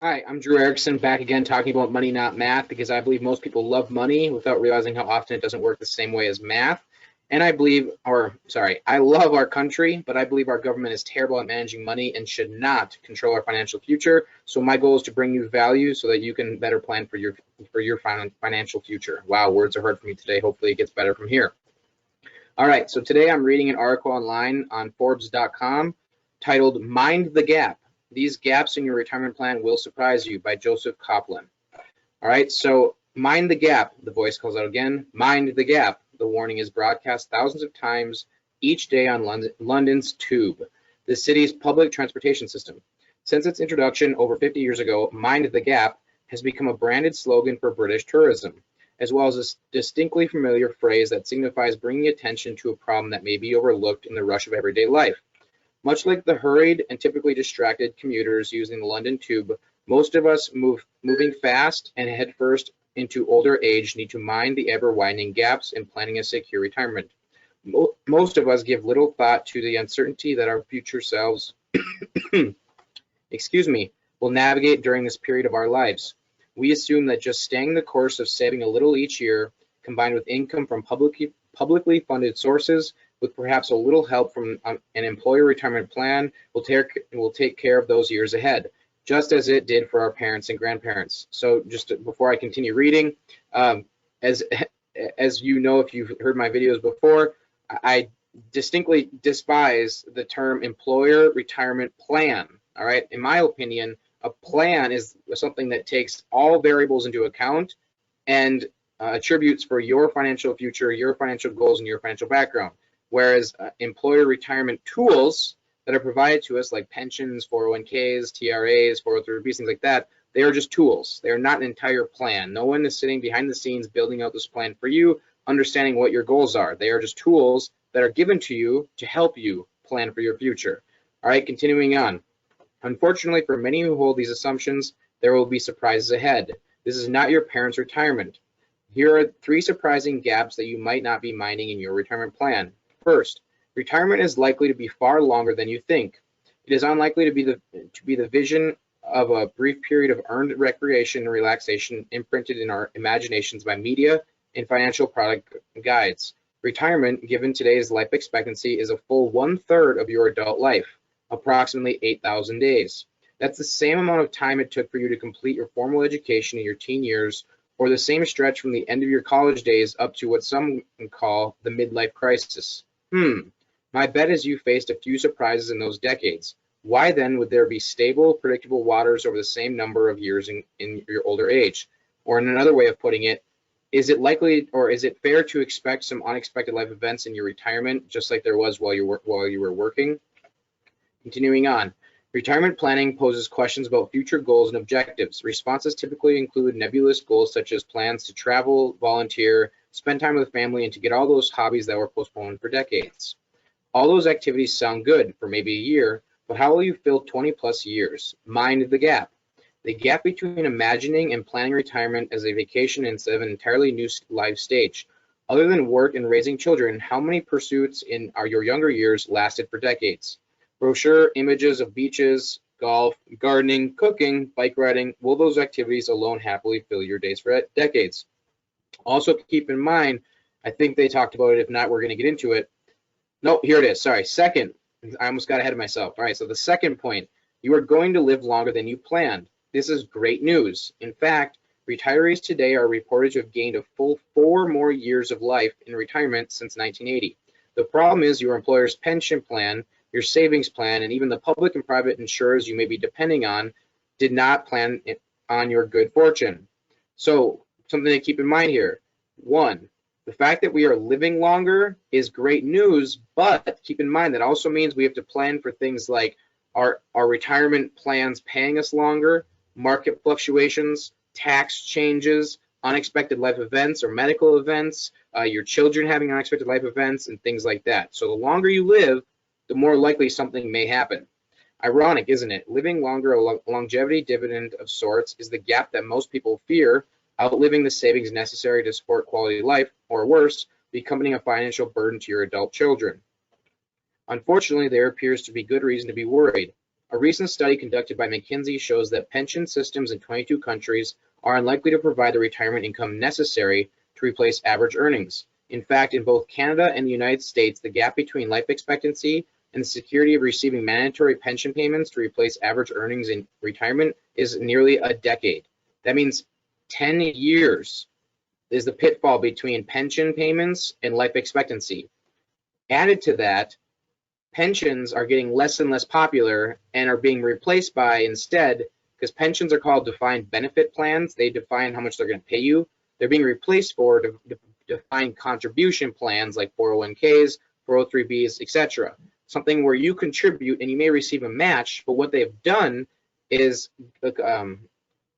Hi, I'm Drew Erickson, back again talking about money, not math, because I believe most people love money without realizing how often it doesn't work the same way as math. And I believe, or sorry, I love our country, but I believe our government is terrible at managing money and should not control our financial future. So my goal is to bring you value so that you can better plan for your financial future. Wow, words are hard for me today. Hopefully it gets better from here. All right, so today I'm reading an article online on Forbes.com titled Mind the Gap. These gaps in your retirement plan will surprise you by Joseph Copeland. All right, so mind the gap, the voice calls out again. Mind the gap. The warning is broadcast thousands of times each day on London's Tube, the city's public transportation system. Since its introduction over 50 years ago, Mind the Gap has become a branded slogan for British tourism, as well as a distinctly familiar phrase that signifies bringing attention to a problem that may be overlooked in the rush of everyday life. Much like the hurried and typically distracted commuters using the London Tube, most of us moving fast and headfirst into older age need to mind the ever-widening gaps in planning a secure retirement. Most of us give little thought to the uncertainty that our future selves, excuse me, will navigate during this period of our lives. We assume that just staying the course of saving a little each year, combined with income from publicly funded sources, with perhaps a little help from an employer retirement plan, will take care of those years ahead, just as it did for our parents and grandparents. So just before I continue reading, um, as as you know, if you've heard my videos before, I distinctly despise the term employer retirement plan. All right, in my opinion, a plan is something that takes all variables into account and attributes for your financial future, your financial goals, and your financial background. Whereas employer retirement tools that are provided to us, like pensions, 401ks, TRAs, 403bs, things like that, they are just tools. They are not an entire plan. No one is sitting behind the scenes building out this plan for you, understanding what your goals are. They are just tools that are given to you to help you plan for your future. All right, continuing on. Unfortunately, for many who hold these assumptions, there will be surprises ahead. This is not your parents' retirement. Here are 3 surprising gaps that you might not be minding in your retirement plan. First, retirement is likely to be far longer than you think. It is unlikely to be the vision of a brief period of earned recreation and relaxation imprinted in our imaginations by media and financial product guides. Retirement, given today's life expectancy, is a full 1/3 of your adult life, approximately 8,000 days. That's the same amount of time it took for you to complete your formal education in your teen years, or the same stretch from the end of your college days up to what some call the midlife crisis. My bet is you faced a few surprises in those decades. Why then would there be stable, predictable waters over the same number of years in your older age? Or in another way of putting it, is it likely or is it fair to expect some unexpected life events in your retirement, just like there was while you were working? Continuing on, retirement planning poses questions about future goals and objectives. Responses typically include nebulous goals such as plans to travel, volunteer, spend time with family, and to get all those hobbies that were postponed for decades. All those activities sound good for maybe a year, but how will you fill 20 plus years? Mind the gap. The gap between imagining and planning retirement as a vacation instead of an entirely new life stage. Other than work and raising children, how many pursuits in your younger years lasted for decades? Brochure images of beaches, golf, gardening, cooking, bike riding, will those activities alone happily fill your days for decades? Also keep in mind, I think they talked about it, if not, we're going to get into it. No, here it is. Sorry. Second, I almost got ahead of myself. All right, so the second point, you are going to live longer than you planned. This is great news. In fact, retirees today are reported to have gained a full 4 more years of life in retirement since 1980. The problem is your employer's pension plan, your savings plan, and even the public and private insurers you may be depending on did not plan on your good fortune. So something to keep in mind here. 1, the fact that we are living longer is great news, but keep in mind that also means we have to plan for things like our retirement plans paying us longer, market fluctuations, tax changes, unexpected life events or medical events, your children having unexpected life events, and things like that. So the longer you live, the more likely something may happen. Ironic, isn't it? Living longer, a longevity dividend of sorts, is the gap that most people fear, outliving the savings necessary to support quality life, or worse, becoming a financial burden to your adult children. Unfortunately, there appears to be good reason to be worried. A recent study conducted by McKinsey shows that pension systems in 22 countries are unlikely to provide the retirement income necessary to replace average earnings. In fact, in both Canada and the United States, the gap between life expectancy and the security of receiving mandatory pension payments to replace average earnings in retirement is nearly a decade. That means 10 years is the pitfall between pension payments and life expectancy. Added to that, pensions are getting less and less popular and are being replaced by instead, because pensions are called defined benefit plans, they define how much they're going to pay you. They're being replaced for defined contribution plans like 401ks, 403bs, etc. Something where you contribute and you may receive a match, but what they've done is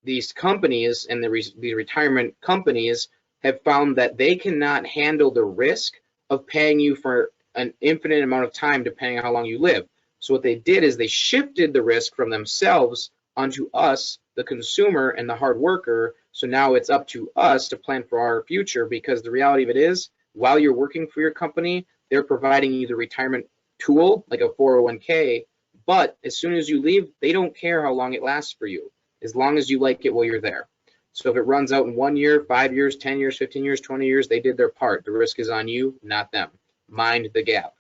these companies and the retirement companies have found that they cannot handle the risk of paying you for an infinite amount of time depending on how long you live. So what they did is they shifted the risk from themselves onto us, the consumer and the hard worker. So now it's up to us to plan for our future, because the reality of it is, while you're working for your company, they're providing you the retirement tool like a 401k, but as soon as you leave, they don't care how long it lasts for you, as long as you like it while you're there. So if it runs out in 1 year, 5 years, 10 years, 15 years, 20 years, they did their part. The risk is on you, not them. Mind the gap.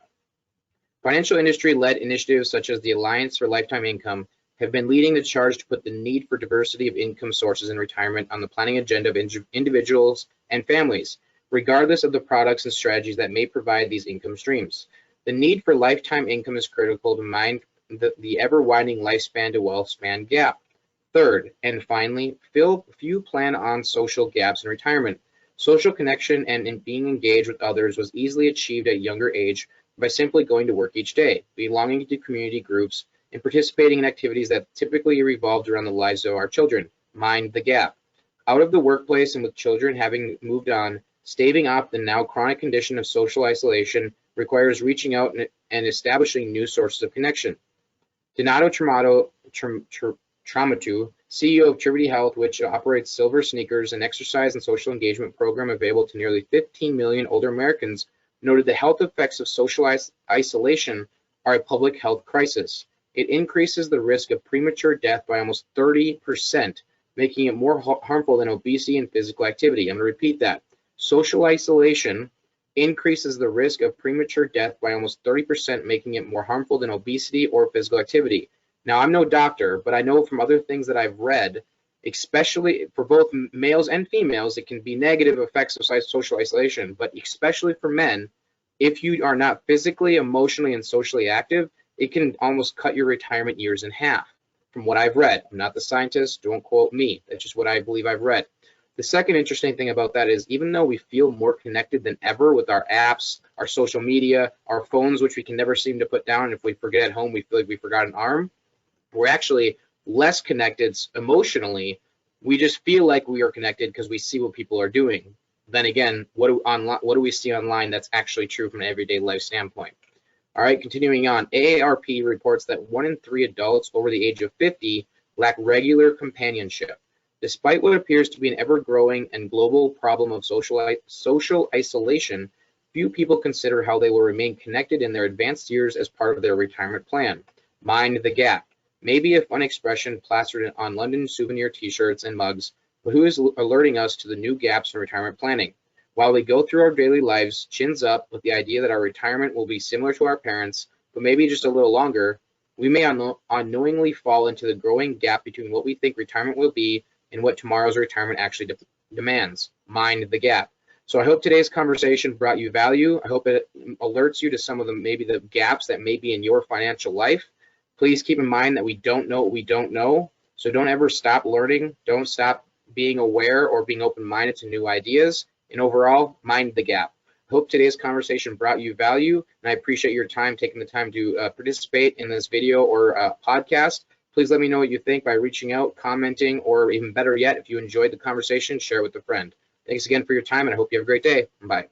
Financial industry-led initiatives such as the Alliance for Lifetime Income have been leading the charge to put the need for diversity of income sources in retirement on the planning agenda of individuals and families, regardless of the products and strategies that may provide these income streams. The need for lifetime income is critical to mind the ever-widening lifespan to wealth span gap. Third, and finally, few plan on social gaps in retirement. Social connection and in being engaged with others was easily achieved at a younger age by simply going to work each day, belonging to community groups, and participating in activities that typically revolved around the lives of our children. Mind the gap. Out of the workplace and with children having moved on, staving off the now chronic condition of social isolation requires reaching out and establishing new sources of connection. Donato Tramutu, CEO of Trivity Health, which operates Silver Sneakers, an exercise and social engagement program available to nearly 15 million older Americans, noted the health effects of social isolation are a public health crisis. It increases the risk of premature death by almost 30%, making it more harmful than obesity and physical activity. I'm going to repeat that. Social isolation increases the risk of premature death by almost 30%, making it more harmful than obesity or physical activity. Now, I'm no doctor, but I know from other things that I've read, especially for both males and females, it can be negative effects of social isolation, but especially for men, if you are not physically, emotionally, and socially active, it can almost cut your retirement years in half, from what I've read. I'm not the scientist, don't quote me. That's just what I believe I've read. The second interesting thing about that is, even though we feel more connected than ever with our apps, our social media, our phones, which we can never seem to put down, and if we forget at home, we feel like we forgot an arm, we're actually less connected emotionally. We just feel like we are connected because we see what people are doing. Then again, what do we see online that's actually true from an everyday life standpoint? All right, continuing on, AARP reports that 1 in 3 adults over the age of 50 lack regular companionship. Despite what appears to be an ever-growing and global problem of social isolation, few people consider how they will remain connected in their advanced years as part of their retirement plan. Mind the gap. Maybe a fun expression plastered on London souvenir t-shirts and mugs, but who is alerting us to the new gaps in retirement planning? While we go through our daily lives chins up with the idea that our retirement will be similar to our parents, but maybe just a little longer, we may unknowingly fall into the growing gap between what we think retirement will be and what tomorrow's retirement actually demands. Mind the gap. So I hope today's conversation brought you value. I hope it alerts you to some of the gaps that may be in your financial life. Please keep in mind that we don't know what we don't know. So don't ever stop learning. Don't stop being aware or being open-minded to new ideas. And overall, mind the gap. I hope today's conversation brought you value, and I appreciate your time, taking the time to participate in this video or podcast. Please let me know what you think by reaching out, commenting, or even better yet, if you enjoyed the conversation, share it with a friend. Thanks again for your time, and I hope you have a great day. Bye.